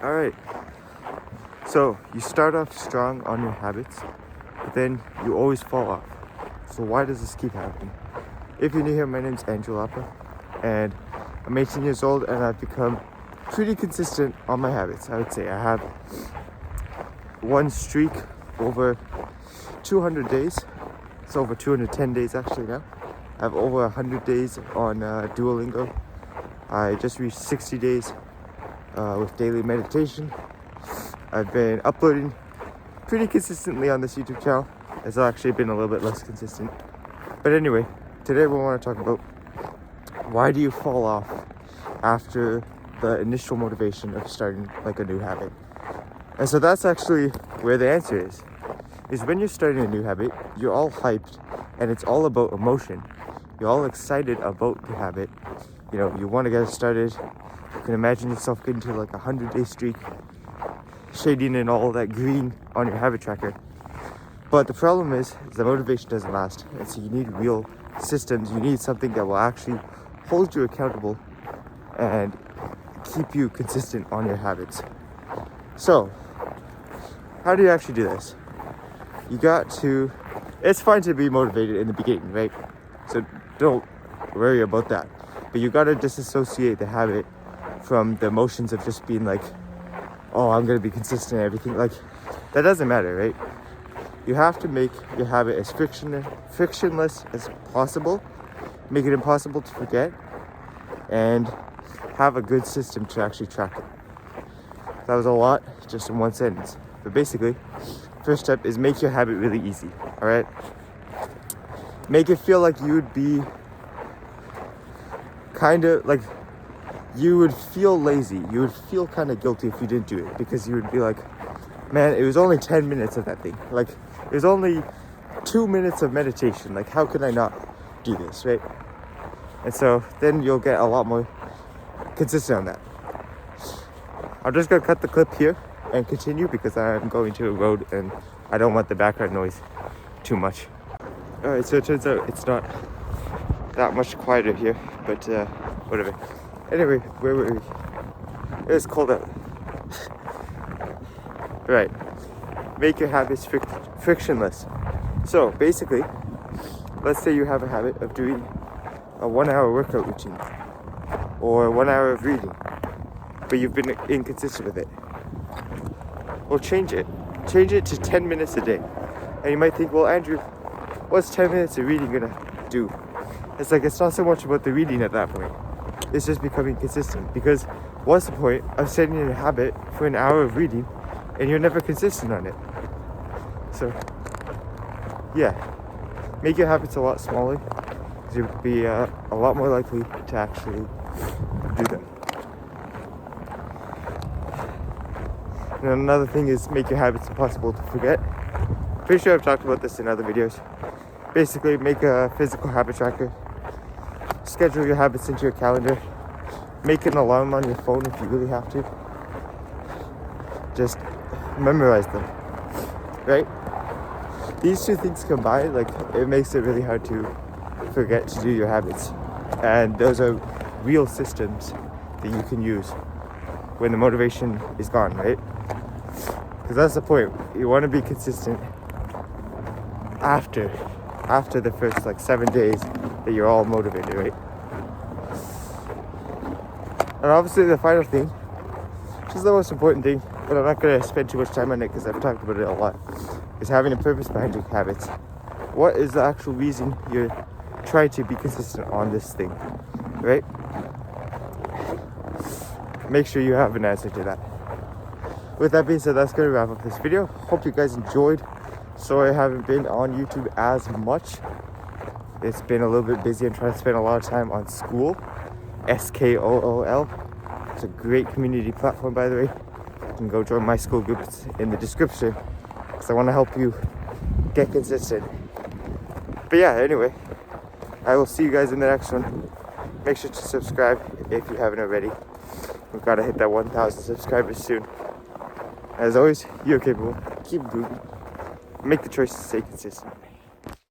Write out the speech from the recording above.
Alright, so you start off strong on your habits, but then you always fall off. So why does this keep happening? If you're new here, my name's Andrew Lapa, and I'm 18 years old, and I've become pretty consistent on my habits. I would say I have one streak over 200 days. It's over 210 days actually now. I have over 100 days on Duolingo. I just reached 60 days with daily meditation. I've been uploading pretty consistently on this YouTube channel. It's actually been a little bit less consistent. But anyway, today we want to talk about why do you fall off after the initial motivation of starting like a new habit. And so that's actually where the answer is when you're starting a new habit, you're all hyped and it's all about emotion. You're all excited about the habit. You know, you want to get it started. You can imagine yourself getting to like a 100-day streak, shading in all that green on your habit tracker. But the problem is the motivation doesn't last. And so you need real systems. You need something that will actually hold you accountable and keep you consistent on your habits. So, how do you actually do this? It's fine to be motivated in the beginning, right? So don't worry about that. But you got to disassociate the habit from the emotions of just being like, oh, I'm going to be consistent and everything. Like, that doesn't matter, right? You have to make your habit as frictionless as possible, make it impossible to forget, and have a good system to actually track it. That was a lot, just in one sentence. But basically, first step is make your habit really easy, all right? Make it feel like you would be you would feel lazy. You would feel kind of guilty if you didn't do it, because you would be like, man, it was only 10 minutes of that thing. Like, it was only 2 minutes of meditation. Like, how could I not do this, right? And so then you'll get a lot more consistent on that. I'm just gonna cut the clip here and continue because I'm going to a road and I don't want the background noise too much. Alright, so it turns out it's not that much quieter here, but whatever. Anyway, where were we? It was cold out. Right. Make your habits frictionless. So basically, let's say you have a habit of doing a 1-hour workout routine or 1 hour of reading, but you've been inconsistent with it. Well, change it. Change it to 10 minutes a day. And you might think, well, Andrew, what's 10 minutes of reading gonna do? It's like, it's not so much about the reading at that point. It's just becoming consistent. Because what's the point of setting in a habit for an hour of reading and you're never consistent on it? So, yeah. Make your habits a lot smaller, because you'll be a lot more likely to actually do them. And another thing is make your habits impossible to forget. Pretty sure I've talked about this in other videos. Basically, make a physical habit tracker. Schedule your habits into your calendar. Make an alarm on your phone if you really have to. Just memorize them, right? These two things combined, like, it makes it really hard to forget to do your habits. And those are real systems that you can use when the motivation is gone, right? Because that's the point. You want to be consistent after the first 7 days that you're all motivated, right? And obviously the final thing, which is the most important thing, but I'm not going to spend too much time on it because I've talked about it a lot, is having a purpose behind your habits. What is the actual reason you're trying to be consistent on this thing, right? Make sure you have an answer to that. With that being said, that's going to wrap up this video. Hope you guys enjoyed. Sorry I haven't been on YouTube as much. It's been a little bit busy. I'm trying to spend a lot of time on Skool, Skool. It's a great community platform, by the way. You can go join my Skool group. It's in the description, because I want to help you get consistent. But yeah, anyway, I will see you guys in the next one. Make sure to subscribe if you haven't already. We've got to hit that 1,000 subscribers soon. As always, you're capable. Keep improving. Make the choice to stay consistent.